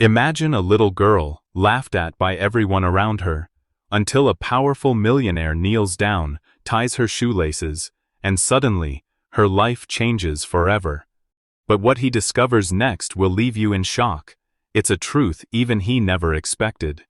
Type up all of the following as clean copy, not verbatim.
Imagine a little girl, laughed at by everyone around her, until a powerful millionaire kneels down, ties her shoelaces, and suddenly, her life changes forever. But what he discovers next will leave you in shock. It's a truth even he never expected.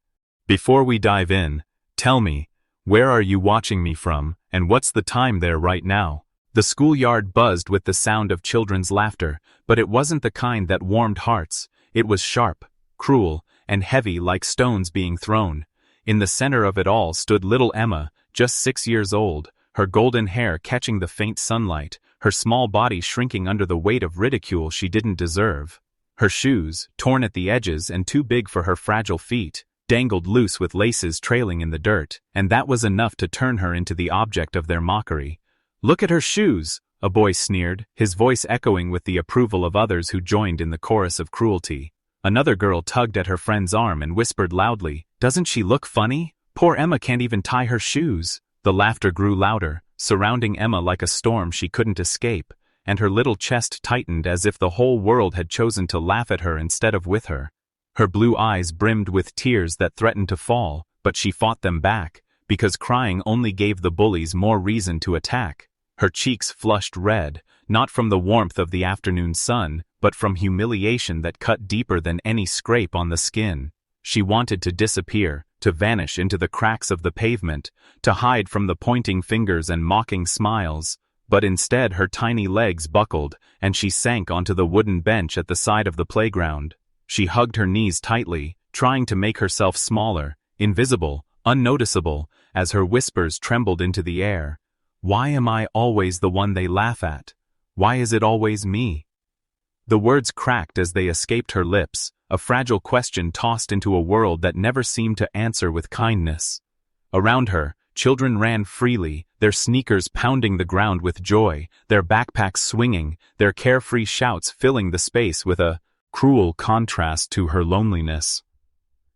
Before we dive in, tell me, where are you watching me from, and what's the time there right now? The schoolyard buzzed with the sound of children's laughter, but it wasn't the kind that warmed hearts. It was sharp, cruel, and heavy like stones being thrown. In the center of it all stood little Emma, just 6 years old, her golden hair catching the faint sunlight, her small body shrinking under the weight of ridicule she didn't deserve. Her shoes, torn at the edges and too big for her fragile feet, dangled loose with laces trailing in the dirt, and that was enough to turn her into the object of their mockery. "Look at her shoes," a boy sneered, his voice echoing with the approval of others who joined in the chorus of cruelty. Another girl tugged at her friend's arm and whispered loudly, "Doesn't she look funny? Poor Emma can't even tie her shoes." The laughter grew louder, surrounding Emma like a storm she couldn't escape, and her little chest tightened as if the whole world had chosen to laugh at her instead of with her. Her blue eyes brimmed with tears that threatened to fall, but she fought them back, because crying only gave the bullies more reason to attack. Her cheeks flushed red, not from the warmth of the afternoon sun, but from humiliation that cut deeper than any scrape on the skin. She wanted to disappear, to vanish into the cracks of the pavement, to hide from the pointing fingers and mocking smiles, but instead her tiny legs buckled, and she sank onto the wooden bench at the side of the playground. She hugged her knees tightly, trying to make herself smaller, invisible, unnoticeable, as her whispers trembled into the air. "Why am I always the one they laugh at? Why is it always me?" The words cracked as they escaped her lips, a fragile question tossed into a world that never seemed to answer with kindness. Around her, children ran freely, their sneakers pounding the ground with joy, their backpacks swinging, their carefree shouts filling the space with a cruel contrast to her loneliness.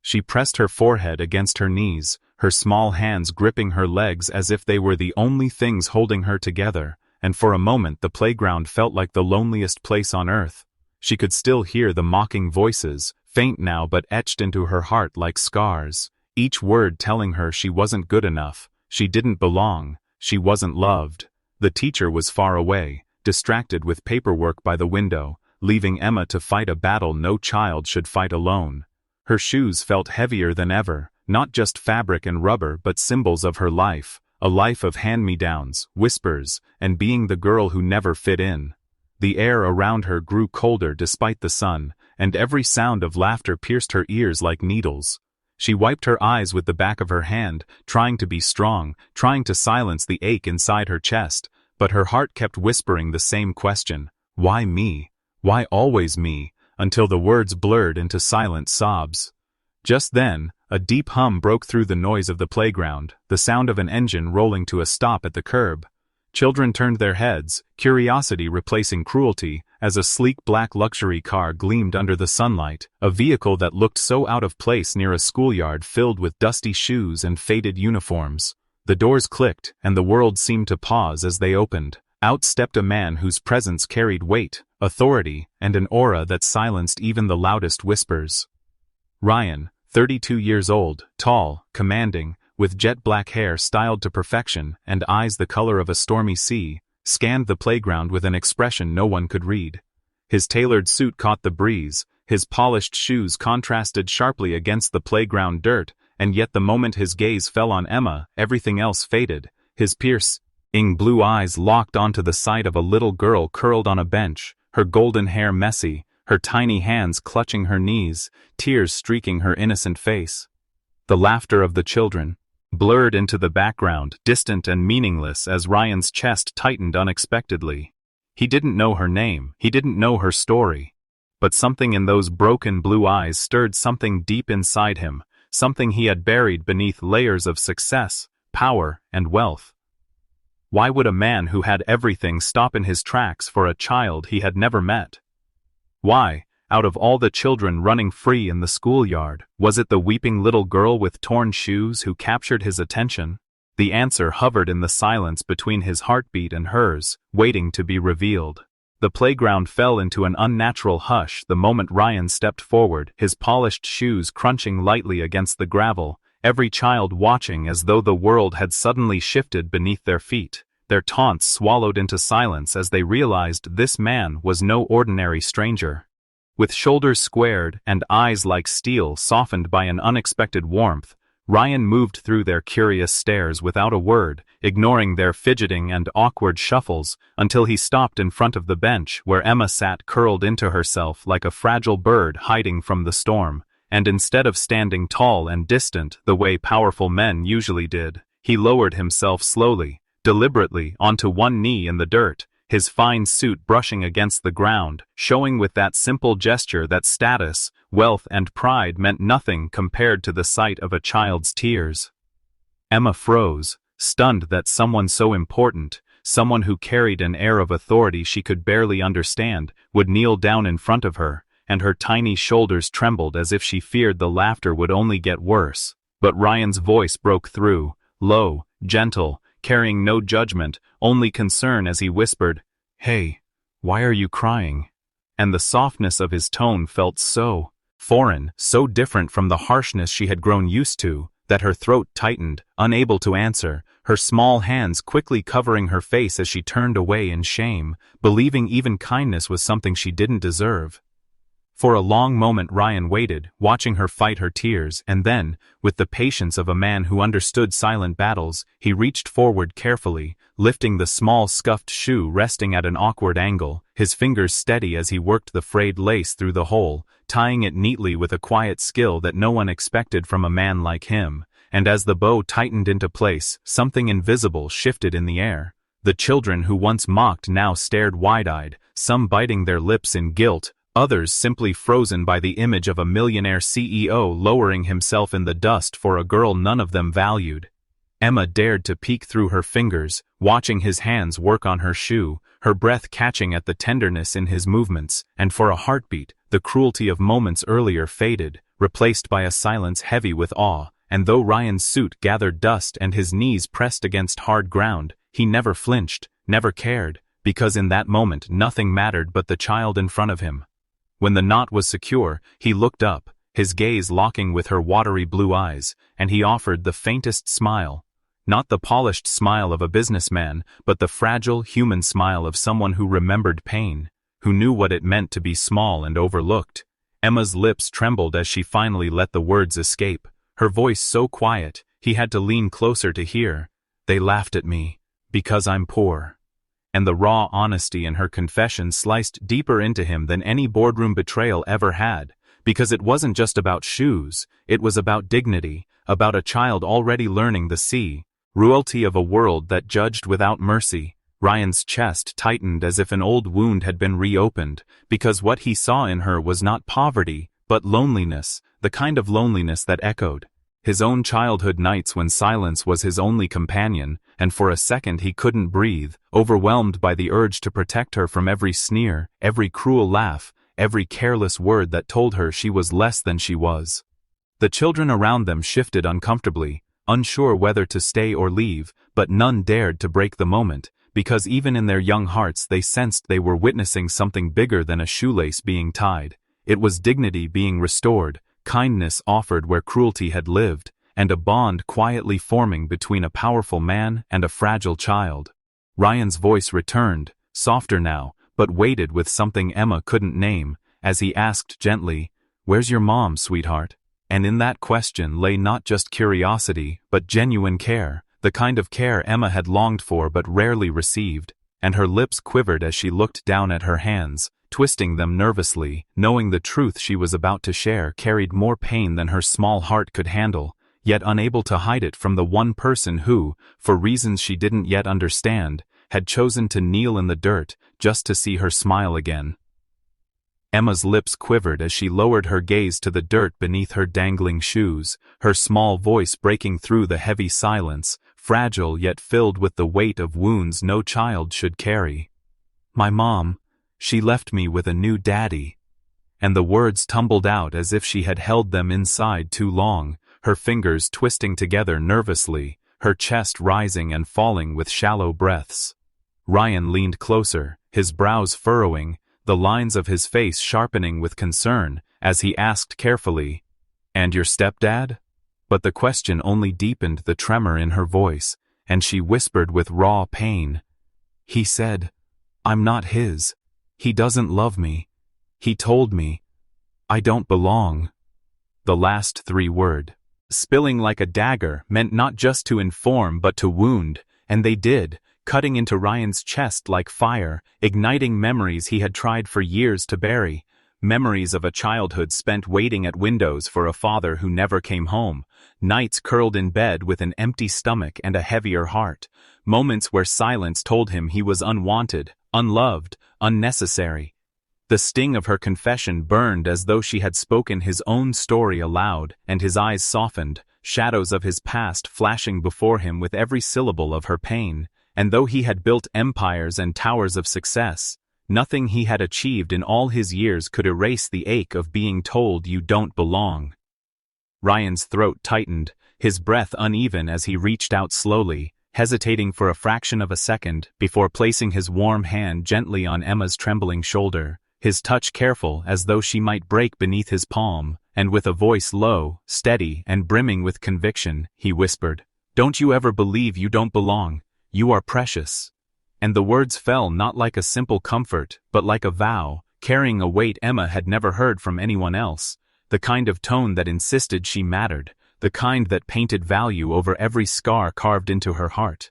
She pressed her forehead against her knees, her small hands gripping her legs as if they were the only things holding her together, and for a moment the playground felt like the loneliest place on earth. She could still hear the mocking voices, faint now but etched into her heart like scars, each word telling her she wasn't good enough, she didn't belong, she wasn't loved. The teacher was far away, distracted with paperwork by the window, leaving Emma to fight a battle no child should fight alone. Her shoes felt heavier than ever, not just fabric and rubber but symbols of her life, a life of hand-me-downs, whispers, and being the girl who never fit in. The air around her grew colder despite the sun, and every sound of laughter pierced her ears like needles. She wiped her eyes with the back of her hand, trying to be strong, trying to silence the ache inside her chest, but her heart kept whispering the same question, "Why me? Why always me?" until the words blurred into silent sobs. Just then, a deep hum broke through the noise of the playground, the sound of an engine rolling to a stop at the curb. Children turned their heads, curiosity replacing cruelty, as a sleek black luxury car gleamed under the sunlight, a vehicle that looked so out of place near a schoolyard filled with dusty shoes and faded uniforms. The doors clicked, and the world seemed to pause as they opened. Out stepped a man whose presence carried weight, authority, and an aura that silenced even the loudest whispers. Ryan, 32 years old, tall, commanding, with jet black hair styled to perfection and eyes the color of a stormy sea, scanned the playground with an expression no one could read. His tailored suit caught the breeze, his polished shoes contrasted sharply against the playground dirt, and yet the moment his gaze fell on Emma, everything else faded. His piercing blue eyes locked onto the sight of a little girl curled on a bench, her golden hair messy, her tiny hands clutching her knees, tears streaking her innocent face. The laughter of the children blurred into the background, distant and meaningless as Ryan's chest tightened unexpectedly. He didn't know her name, he didn't know her story. But something in those broken blue eyes stirred something deep inside him, something he had buried beneath layers of success, power, and wealth. Why would a man who had everything stop in his tracks for a child he had never met? Why, out of all the children running free in the schoolyard, was it the weeping little girl with torn shoes who captured his attention? The answer hovered in the silence between his heartbeat and hers, waiting to be revealed. The playground fell into an unnatural hush the moment Ryan stepped forward, his polished shoes crunching lightly against the gravel, every child watching as though the world had suddenly shifted beneath their feet, their taunts swallowed into silence as they realized this man was no ordinary stranger. With shoulders squared and eyes like steel softened by an unexpected warmth, Ryan moved through their curious stares without a word, ignoring their fidgeting and awkward shuffles, until he stopped in front of the bench where Emma sat curled into herself like a fragile bird hiding from the storm, and instead of standing tall and distant the way powerful men usually did, he lowered himself slowly, deliberately onto one knee in the dirt, his fine suit brushing against the ground, showing with that simple gesture that status, wealth and pride meant nothing compared to the sight of a child's tears. Emma froze, stunned that someone so important, someone who carried an air of authority she could barely understand, would kneel down in front of her, and her tiny shoulders trembled as if she feared the laughter would only get worse. But Ryan's voice broke through, low, gentle, carrying no judgment, only concern as he whispered, "Hey, why are you crying?" And the softness of his tone felt so foreign, so different from the harshness she had grown used to, that her throat tightened, unable to answer, her small hands quickly covering her face as she turned away in shame, believing even kindness was something she didn't deserve. For a long moment Ryan waited, watching her fight her tears, and then, with the patience of a man who understood silent battles, he reached forward carefully, lifting the small scuffed shoe resting at an awkward angle, his fingers steady as he worked the frayed lace through the hole, tying it neatly with a quiet skill that no one expected from a man like him. And as the bow tightened into place, something invisible shifted in the air. The children who once mocked now stared wide-eyed, some biting their lips in guilt, others simply frozen by the image of a millionaire CEO lowering himself in the dust for a girl none of them valued. Emma dared to peek through her fingers, watching his hands work on her shoe, her breath catching at the tenderness in his movements, and for a heartbeat, the cruelty of moments earlier faded, replaced by a silence heavy with awe, and though Ryan's suit gathered dust and his knees pressed against hard ground, he never flinched, never cared, because in that moment nothing mattered but the child in front of him. When the knot was secure, he looked up, his gaze locking with her watery blue eyes, and he offered the faintest smile. Not the polished smile of a businessman, but the fragile, human smile of someone who remembered pain, who knew what it meant to be small and overlooked. Emma's lips trembled as she finally let the words escape, her voice so quiet, he had to lean closer to hear. "They laughed at me, because I'm poor." And the raw honesty in her confession sliced deeper into him than any boardroom betrayal ever had, because it wasn't just about shoes, it was about dignity, about a child already learning the cruelty of a world that judged without mercy. Ryan's chest tightened as if an old wound had been reopened, because what he saw in her was not poverty, but loneliness, the kind of loneliness that echoed his own childhood nights when silence was his only companion, and for a second he couldn't breathe, overwhelmed by the urge to protect her from every sneer, every cruel laugh, every careless word that told her she was less than she was. The children around them shifted uncomfortably, unsure whether to stay or leave, but none dared to break the moment, because even in their young hearts they sensed they were witnessing something bigger than a shoelace being tied. It was dignity being restored, kindness offered where cruelty had lived, and a bond quietly forming between a powerful man and a fragile child. Ryan's voice returned, softer now, but weighted with something Emma couldn't name, as he asked gently, "Where's your mom, sweetheart?" And in that question lay not just curiosity, but genuine care, the kind of care Emma had longed for but rarely received, and her lips quivered as she looked down at her hands, twisting them nervously, knowing the truth she was about to share carried more pain than her small heart could handle, yet unable to hide it from the one person who, for reasons she didn't yet understand, had chosen to kneel in the dirt just to see her smile again. Emma's lips quivered as she lowered her gaze to the dirt beneath her dangling shoes, her small voice breaking through the heavy silence, fragile yet filled with the weight of wounds no child should carry. "My mom, she left me with a new daddy." And the words tumbled out as if she had held them inside too long, her fingers twisting together nervously, her chest rising and falling with shallow breaths. Ryan leaned closer, his brows furrowing, the lines of his face sharpening with concern, as he asked carefully, "And your stepdad?" But the question only deepened the tremor in her voice, and she whispered with raw pain, "He said, I'm not his. He doesn't love me. He told me, I don't belong." The last 3 words, spilling like a dagger, meant not just to inform but to wound, and they did, cutting into Ryan's chest like fire, igniting memories he had tried for years to bury. Memories of a childhood spent waiting at windows for a father who never came home, nights curled in bed with an empty stomach and a heavier heart, moments where silence told him he was unwanted, unloved, unnecessary. The sting of her confession burned as though she had spoken his own story aloud, and his eyes softened, shadows of his past flashing before him with every syllable of her pain. And though he had built empires and towers of success, nothing he had achieved in all his years could erase the ache of being told you don't belong. Ryan's throat tightened, his breath uneven as he reached out slowly, hesitating for a fraction of a second before placing his warm hand gently on Emma's trembling shoulder, his touch careful as though she might break beneath his palm, and with a voice low, steady, and brimming with conviction, he whispered, "Don't you ever believe you don't belong. You are precious." And the words fell not like a simple comfort, but like a vow, carrying a weight Emma had never heard from anyone else, the kind of tone that insisted she mattered, the kind that painted value over every scar carved into her heart.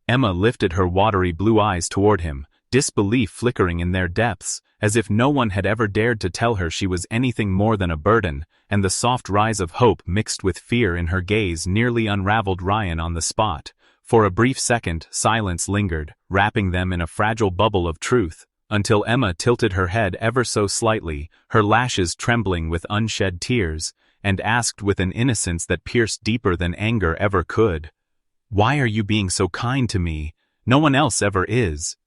Emma lifted her watery blue eyes toward him, disbelief flickering in their depths, as if no one had ever dared to tell her she was anything more than a burden, and the soft rise of hope mixed with fear in her gaze nearly unraveled Ryan on the spot. For a brief second, silence lingered, wrapping them in a fragile bubble of truth, until Emma tilted her head ever so slightly, her lashes trembling with unshed tears, and asked with an innocence that pierced deeper than anger ever could, "Why are you being so kind to me? No one else ever is."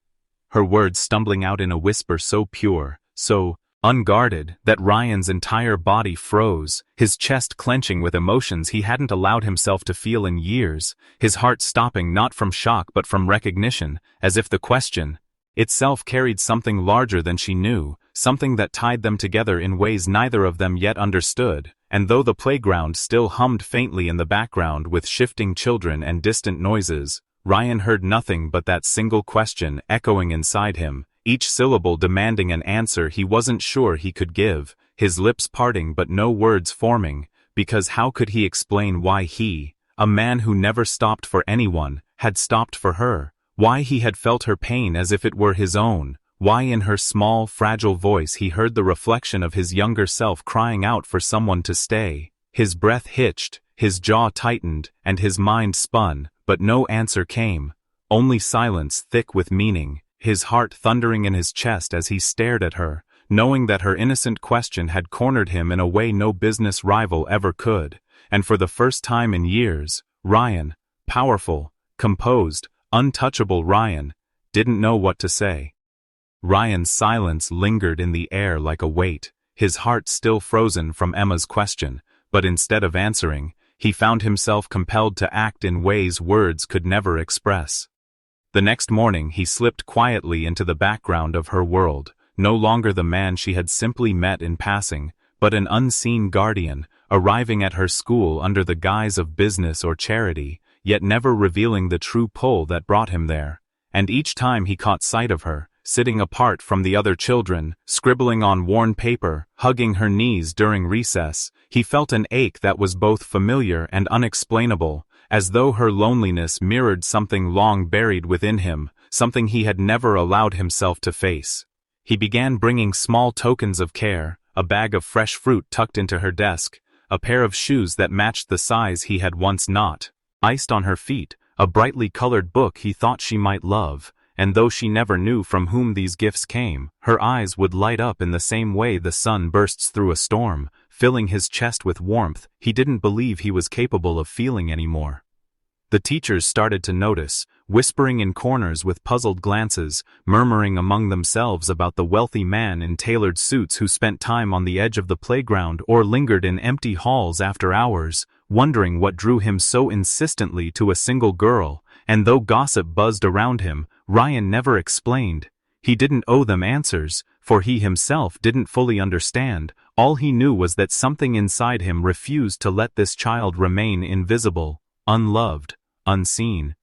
Her words stumbling out in a whisper so pure, so unguarded, that Ryan's entire body froze, his chest clenching with emotions he hadn't allowed himself to feel in years, his heart stopping not from shock but from recognition, as if the question itself carried something larger than she knew, something that tied them together in ways neither of them yet understood. And though the playground still hummed faintly in the background with shifting children and distant noises, Ryan heard nothing but that single question echoing inside him, each syllable demanding an answer he wasn't sure he could give, his lips parting but no words forming, because how could he explain why he, a man who never stopped for anyone, had stopped for her, why he had felt her pain as if it were his own, why in her small, fragile voice he heard the reflection of his younger self crying out for someone to stay. His breath hitched, his jaw tightened, and his mind spun, but no answer came, only silence thick with meaning, his heart thundering in his chest as he stared at her, knowing that her innocent question had cornered him in a way no business rival ever could, and for the first time in years, Ryan, powerful, composed, untouchable Ryan, didn't know what to say. Ryan's silence lingered in the air like a weight, his heart still frozen from Emma's question, but instead of answering, he found himself compelled to act in ways words could never express. The next morning he slipped quietly into the background of her world, no longer the man she had simply met in passing, but an unseen guardian, arriving at her school under the guise of business or charity, yet never revealing the true pull that brought him there. And each time he caught sight of her, sitting apart from the other children, scribbling on worn paper, hugging her knees during recess, he felt an ache that was both familiar and unexplainable, as though her loneliness mirrored something long buried within him, something he had never allowed himself to face. He began bringing small tokens of care, a bag of fresh fruit tucked into her desk, a pair of shoes that matched the size he had once not, iced on her feet, a brightly colored book he thought she might love, and though she never knew from whom these gifts came, her eyes would light up in the same way the sun bursts through a storm, filling his chest with warmth he didn't believe he was capable of feeling anymore. The teachers started to notice, whispering in corners with puzzled glances, murmuring among themselves about the wealthy man in tailored suits who spent time on the edge of the playground or lingered in empty halls after hours, wondering what drew him so insistently to a single girl, and though gossip buzzed around him, Ryan never explained. He didn't owe them answers, for he himself didn't fully understand. All he knew was that something inside him refused to let this child remain invisible, unloved, unseen.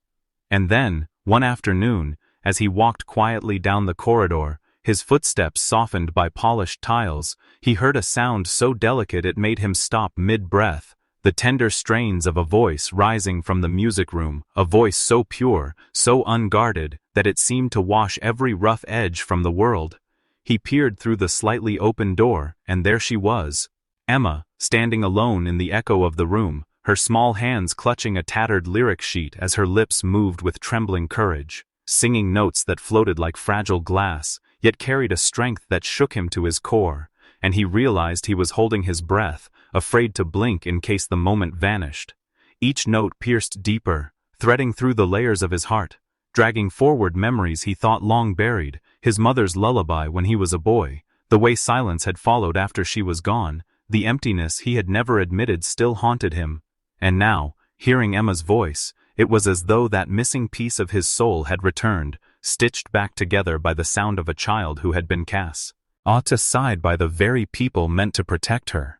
And then, one afternoon, as he walked quietly down the corridor, his footsteps softened by polished tiles, he heard a sound so delicate it made him stop mid-breath, the tender strains of a voice rising from the music room, a voice so pure, so unguarded, that it seemed to wash every rough edge from the world. He peered through the slightly open door, and there she was, Emma, standing alone in the echo of the room, her small hands clutching a tattered lyric sheet as her lips moved with trembling courage, singing notes that floated like fragile glass, yet carried a strength that shook him to his core, and he realized he was holding his breath, afraid to blink in case the moment vanished. Each note pierced deeper, threading through the layers of his heart, dragging forward memories he thought long buried, his mother's lullaby when he was a boy, the way silence had followed after she was gone, the emptiness he had never admitted still haunted him. And now, hearing Emma's voice, it was as though that missing piece of his soul had returned, stitched back together by the sound of a child who had been cast aside by the very people meant to protect her.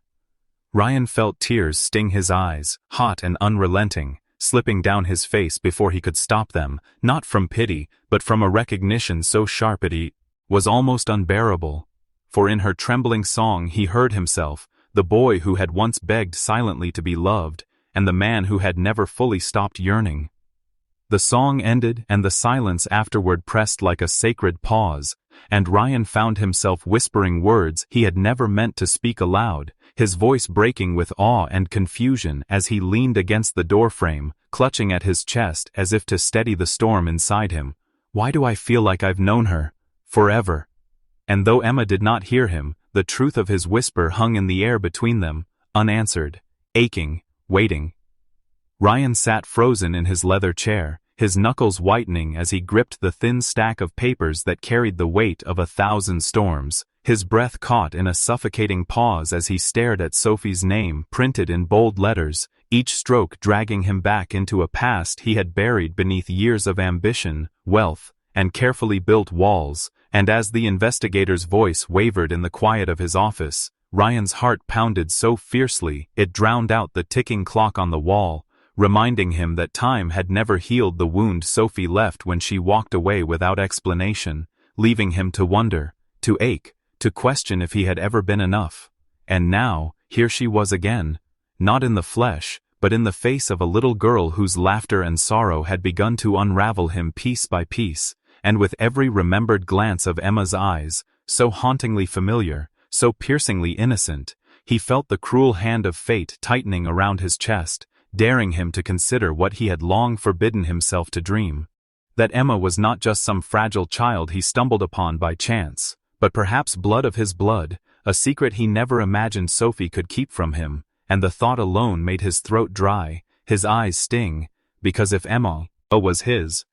Ryan felt tears sting his eyes, hot and unrelenting, slipping down his face before he could stop them, not from pity, but from a recognition so sharp it was almost unbearable. For in her trembling song he heard himself, the boy who had once begged silently to be loved, and the man who had never fully stopped yearning. The song ended, and the silence afterward pressed like a sacred pause, and Ryan found himself whispering words he had never meant to speak aloud, his voice breaking with awe and confusion as he leaned against the doorframe, clutching at his chest as if to steady the storm inside him. Why do I feel like I've known her forever? And though Emma did not hear him, the truth of his whisper hung in the air between them, unanswered, aching, waiting. Ryan sat frozen in his leather chair, his knuckles whitening as he gripped the thin stack of papers that carried the weight of 1,000 storms. His breath caught in a suffocating pause as he stared at Sophie's name printed in bold letters, each stroke dragging him back into a past he had buried beneath years of ambition, wealth, and carefully built walls. And as the investigator's voice wavered in the quiet of his office, Ryan's heart pounded so fiercely it drowned out the ticking clock on the wall, reminding him that time had never healed the wound Sophie left when she walked away without explanation, leaving him to wonder, to ache, to question if he had ever been enough. And now, here she was again, not in the flesh, but in the face of a little girl whose laughter and sorrow had begun to unravel him piece by piece, and with every remembered glance of Emma's eyes, so hauntingly familiar, so piercingly innocent, he felt the cruel hand of fate tightening around his chest, daring him to consider what he had long forbidden himself to dream. That Emma was not just some fragile child he stumbled upon by chance, but perhaps blood of his blood, a secret he never imagined Sophie could keep from him, and the thought alone made his throat dry, his eyes sting, because if Emma was his,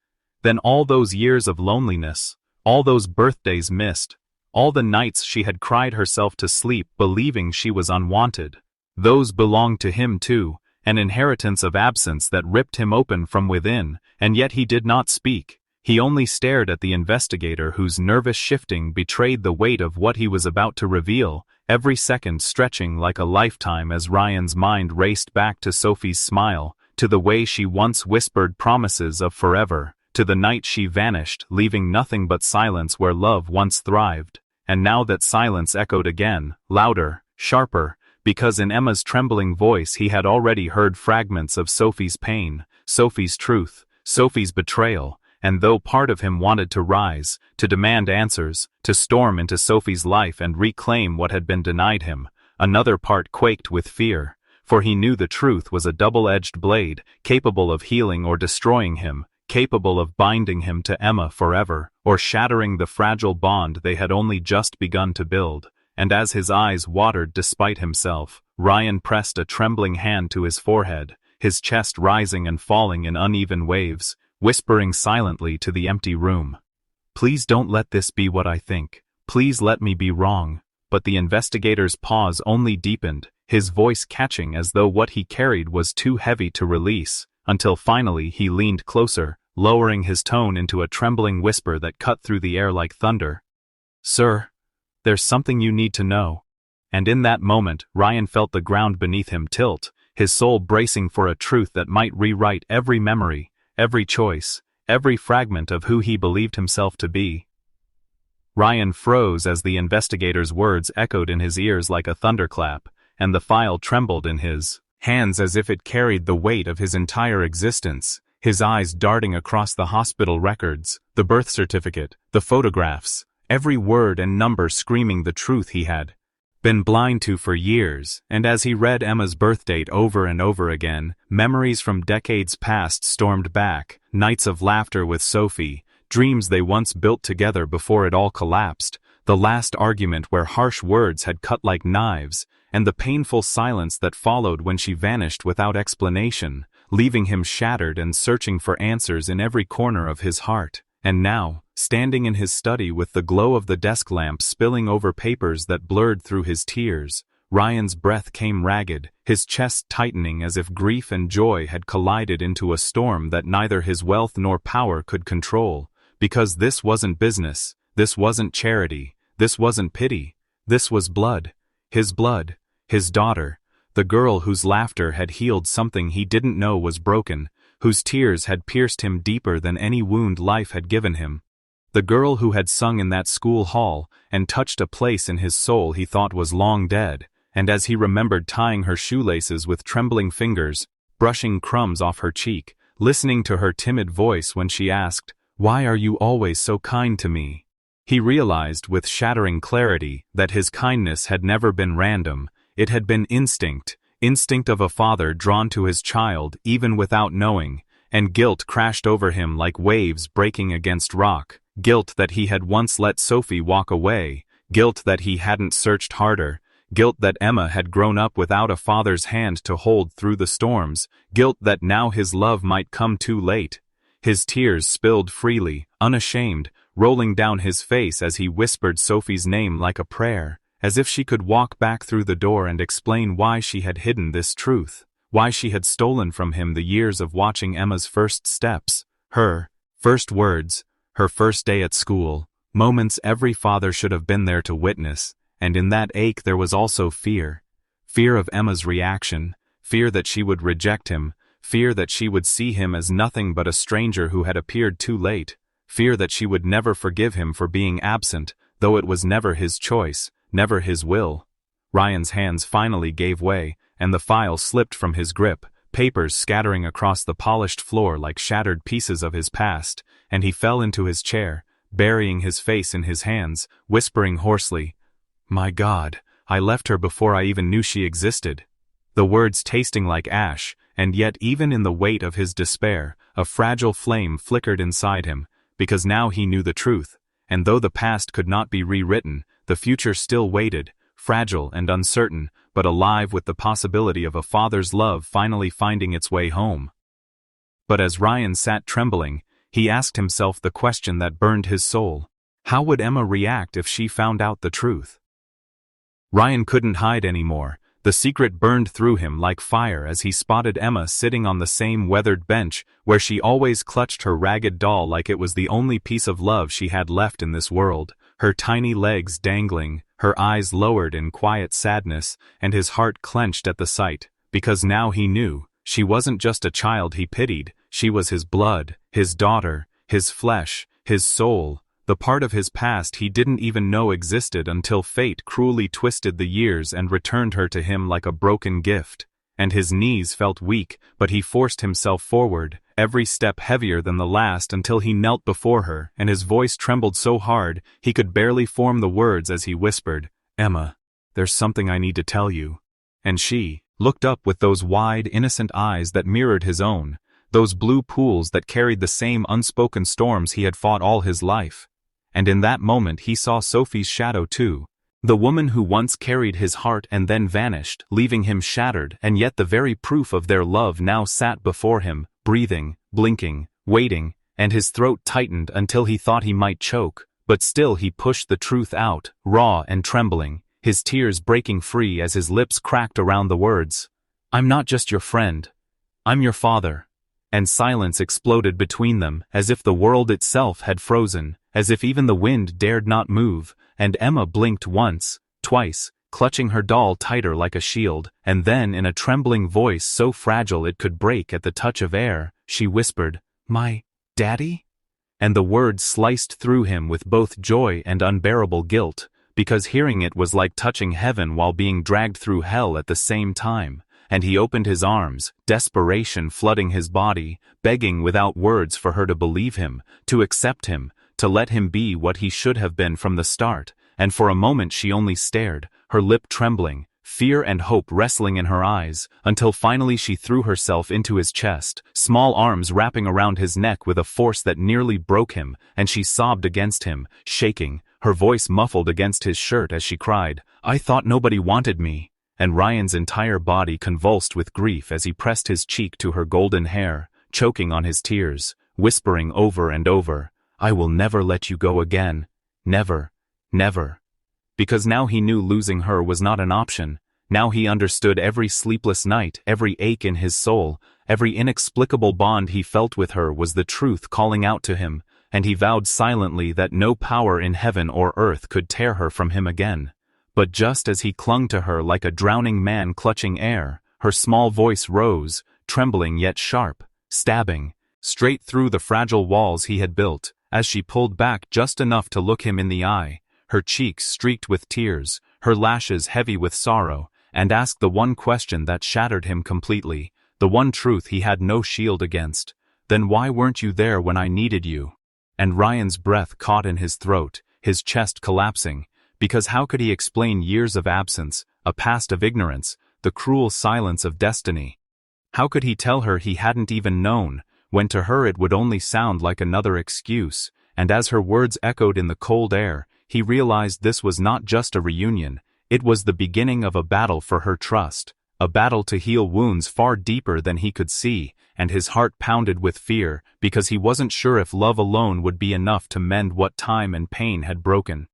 then all those years of loneliness, all those birthdays missed, all the nights she had cried herself to sleep believing she was unwanted, those belonged to him too, an inheritance of absence that ripped him open from within, and yet he did not speak. He only stared at the investigator whose nervous shifting betrayed the weight of what he was about to reveal, every second stretching like a lifetime as Ryan's mind raced back to Sophie's smile, to the way she once whispered promises of forever, to the night she vanished, leaving nothing but silence where love once thrived. And now that silence echoed again, louder, sharper, because in Emma's trembling voice he had already heard fragments of Sophie's pain, Sophie's truth, Sophie's betrayal, and though part of him wanted to rise, to demand answers, to storm into Sophie's life and reclaim what had been denied him, another part quaked with fear, for he knew the truth was a double-edged blade, capable of healing or destroying him, capable of binding him to Emma forever, or shattering the fragile bond they had only just begun to build. And as his eyes watered despite himself, Ryan pressed a trembling hand to his forehead, his chest rising and falling in uneven waves, whispering silently to the empty room. "Please don't let this be what I think. Please let me be wrong." But the investigator's pause only deepened, his voice catching as though what he carried was too heavy to release, until finally he leaned closer, lowering his tone into a trembling whisper that cut through the air like thunder. "Sir, there's something you need to know." And in that moment, Ryan felt the ground beneath him tilt, his soul bracing for a truth that might rewrite every memory, every choice, every fragment of who he believed himself to be. Ryan froze as the investigator's words echoed in his ears like a thunderclap, and the file trembled in his hands as if it carried the weight of his entire existence, his eyes darting across the hospital records, the birth certificate, the photographs, every word and number screaming the truth he had been blind to for years. And as he read Emma's birthdate over and over again, memories from decades past stormed back, nights of laughter with Sophie, dreams they once built together before it all collapsed, the last argument where harsh words had cut like knives, and the painful silence that followed when she vanished without explanation, leaving him shattered and searching for answers in every corner of his heart. And now, standing in his study with the glow of the desk lamp spilling over papers that blurred through his tears, Ryan's breath came ragged, his chest tightening as if grief and joy had collided into a storm that neither his wealth nor power could control. Because this wasn't business, this wasn't charity, this wasn't pity, this was blood, his daughter, the girl whose laughter had healed something he didn't know was broken, whose tears had pierced him deeper than any wound life had given him. The girl who had sung in that school hall and touched a place in his soul he thought was long dead, and as he remembered tying her shoelaces with trembling fingers, brushing crumbs off her cheek, listening to her timid voice when she asked, "Why are you always so kind to me?" he realized with shattering clarity that his kindness had never been random, it had been instinct of a father drawn to his child even without knowing, and guilt crashed over him like waves breaking against rock, guilt that he had once let Sophie walk away, guilt that he hadn't searched harder, guilt that Emma had grown up without a father's hand to hold through the storms, guilt that now his love might come too late. His tears spilled freely, unashamed, rolling down his face as he whispered Sophie's name like a prayer, as if she could walk back through the door and explain why she had hidden this truth, why she had stolen from him the years of watching Emma's first steps, her first words, her first day at school, moments every father should have been there to witness. And in that ache there was also fear. Fear of Emma's reaction, fear that she would reject him, fear that she would see him as nothing but a stranger who had appeared too late, fear that she would never forgive him for being absent, though it was never his choice, never his will. Ryan's hands finally gave way, and the file slipped from his grip, papers scattering across the polished floor like shattered pieces of his past, and he fell into his chair, burying his face in his hands, whispering hoarsely, "My God, I left her before I even knew she existed." The words tasting like ash, and yet even in the weight of his despair, a fragile flame flickered inside him, because now he knew the truth, and though the past could not be rewritten, the future still waited, fragile and uncertain, but alive with the possibility of a father's love finally finding its way home. But as Ryan sat trembling, he asked himself the question that burned his soul. How would Emma react if she found out the truth? Ryan couldn't hide anymore. The secret burned through him like fire as he spotted Emma sitting on the same weathered bench where she always clutched her ragged doll like it was the only piece of love she had left in this world, her tiny legs dangling, her eyes lowered in quiet sadness, and his heart clenched at the sight, because now he knew, she wasn't just a child he pitied, she was his blood, his daughter, his flesh, his soul, the part of his past he didn't even know existed until fate cruelly twisted the years and returned her to him like a broken gift. And his knees felt weak, but he forced himself forward, every step heavier than the last until he knelt before her, and his voice trembled so hard he could barely form the words as he whispered, "Emma, there's something I need to tell you." And she looked up with those wide, innocent eyes that mirrored his own, those blue pools that carried the same unspoken storms he had fought all his life. And in that moment he saw Sophie's shadow too, the woman who once carried his heart and then vanished, leaving him shattered, and yet the very proof of their love now sat before him, breathing, blinking, waiting, and his throat tightened until he thought he might choke, but still he pushed the truth out, raw and trembling, his tears breaking free as his lips cracked around the words, "I'm not just your friend. I'm your father. and silence exploded between them, as if the world itself had frozen, as if even the wind dared not move, and Emma blinked once, twice, clutching her doll tighter like a shield, and then in a trembling voice so fragile it could break at the touch of air, she whispered, "My daddy?" And the word sliced through him with both joy and unbearable guilt, because hearing it was like touching heaven while being dragged through hell at the same time, and he opened his arms, desperation flooding his body, begging without words for her to believe him, to accept him, to let him be what he should have been from the start, and for a moment she only stared, her lip trembling, fear and hope wrestling in her eyes, until finally she threw herself into his chest, small arms wrapping around his neck with a force that nearly broke him, and she sobbed against him, shaking, her voice muffled against his shirt as she cried, "I thought nobody wanted me," and Ryan's entire body convulsed with grief as he pressed his cheek to her golden hair, choking on his tears, whispering over and over, "I will never let you go again, never, never." Because now he knew losing her was not an option. Now he understood every sleepless night, every ache in his soul, every inexplicable bond he felt with her was the truth calling out to him, and he vowed silently that no power in heaven or earth could tear her from him again. But just as he clung to her like a drowning man clutching air, her small voice rose, trembling yet sharp, stabbing, straight through the fragile walls he had built, as she pulled back just enough to look him in the eye, her cheeks streaked with tears, her lashes heavy with sorrow, and asked the one question that shattered him completely, the one truth he had no shield against. "Then why weren't you there when I needed you?" And Ryan's breath caught in his throat, his chest collapsing, because how could he explain years of absence, a past of ignorance, the cruel silence of destiny? How could he tell her he hadn't even known, when to her it would only sound like another excuse? And as her words echoed in the cold air, he realized this was not just a reunion, it was the beginning of a battle for her trust, a battle to heal wounds far deeper than he could see, and his heart pounded with fear, because he wasn't sure if love alone would be enough to mend what time and pain had broken.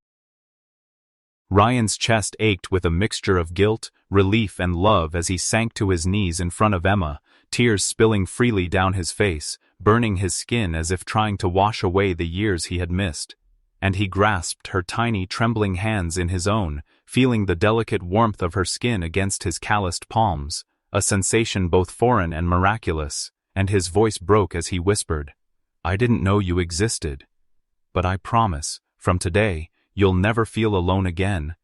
Ryan's chest ached with a mixture of guilt, relief and love as he sank to his knees in front of Emma, tears spilling freely down his face, burning his skin as if trying to wash away the years he had missed. And he grasped her tiny trembling hands in his own, feeling the delicate warmth of her skin against his calloused palms, a sensation both foreign and miraculous, and his voice broke as he whispered, "I didn't know you existed. But I promise, from today, you'll never feel alone again."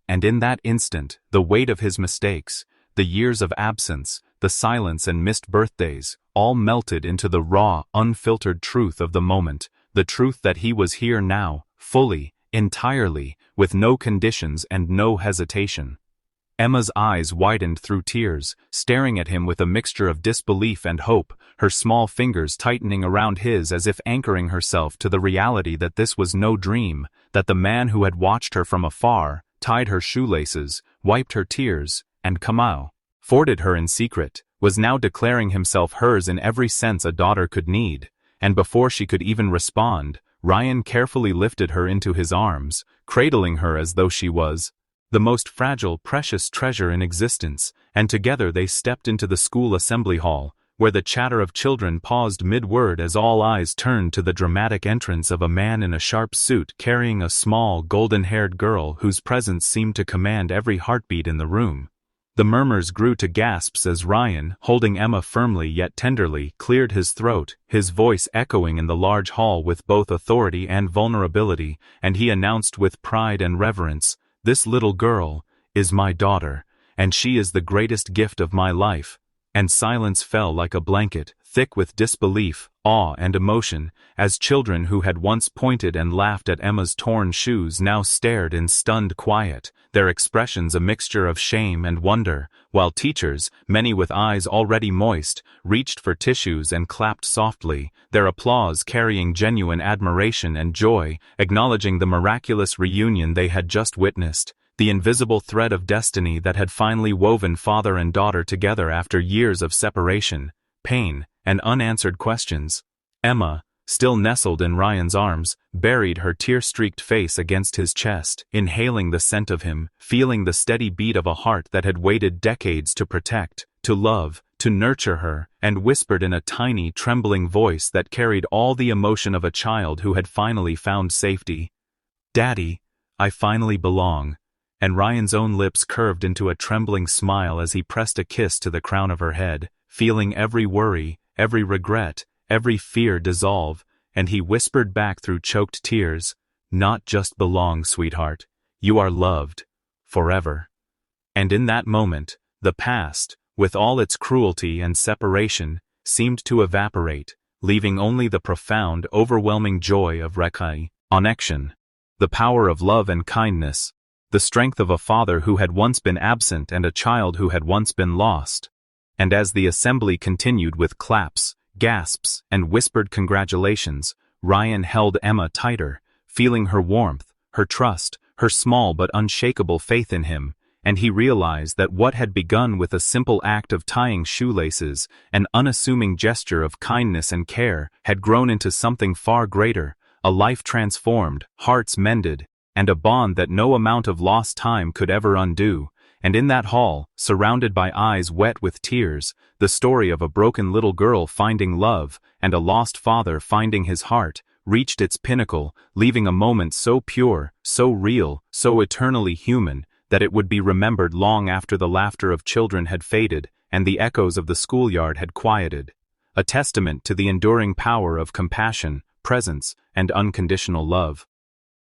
And in that instant, the weight of his mistakes, the years of absence, the silence and missed birthdays, all melted into the raw, unfiltered truth of the moment, the truth that he was here now, fully, entirely, with no conditions and no hesitation. Emma's eyes widened through tears, staring at him with a mixture of disbelief and hope, her small fingers tightening around his as if anchoring herself to the reality that this was no dream, that the man who had watched her from afar, tied her shoelaces, wiped her tears, and forded her in secret, was now declaring himself hers in every sense a daughter could need. And before she could even respond, Ryan carefully lifted her into his arms, cradling her as though she was the most fragile, precious treasure in existence, and together they stepped into the school assembly hall, where the chatter of children paused mid-word as all eyes turned to the dramatic entrance of a man in a sharp suit carrying a small, golden-haired girl whose presence seemed to command every heartbeat in the room. The murmurs grew to gasps as Ryan, holding Emma firmly yet tenderly, cleared his throat, his voice echoing in the large hall with both authority and vulnerability, and he announced with pride and reverence, "This little girl is my daughter, and she is the greatest gift of my life." And silence fell like a blanket, thick with disbelief, awe and emotion, as children who had once pointed and laughed at Emma's torn shoes now stared in stunned quiet, their expressions a mixture of shame and wonder, while teachers, many with eyes already moist, reached for tissues and clapped softly, their applause carrying genuine admiration and joy, acknowledging the miraculous reunion they had just witnessed, the invisible thread of destiny that had finally woven father and daughter together after years of separation, pain, and unanswered questions. Emma, still nestled in Ryan's arms, buried her tear-streaked face against his chest, inhaling the scent of him, feeling the steady beat of a heart that had waited decades to protect, to love, to nurture her, and whispered in a tiny, trembling voice that carried all the emotion of a child who had finally found safety. "Daddy, I finally belong." And Ryan's own lips curved into a trembling smile as he pressed a kiss to the crown of her head, feeling every worry, every regret, every fear dissolve, and he whispered back through choked tears, "Not just belong, sweetheart. You are loved. Forever." And in that moment, the past, with all its cruelty and separation, seemed to evaporate, leaving only the profound, overwhelming joy of connection, the power of love and kindness, the strength of a father who had once been absent and a child who had once been lost. And as the assembly continued with claps, gasps, and whispered congratulations, Ryan held Emma tighter, feeling her warmth, her trust, her small but unshakable faith in him, and he realized that what had begun with a simple act of tying shoelaces, an unassuming gesture of kindness and care, had grown into something far greater, a life transformed, hearts mended, and a bond that no amount of lost time could ever undo. And in that hall, surrounded by eyes wet with tears, the story of a broken little girl finding love, and a lost father finding his heart, reached its pinnacle, leaving a moment so pure, so real, so eternally human, that it would be remembered long after the laughter of children had faded and the echoes of the schoolyard had quieted. A testament to the enduring power of compassion, presence, and unconditional love.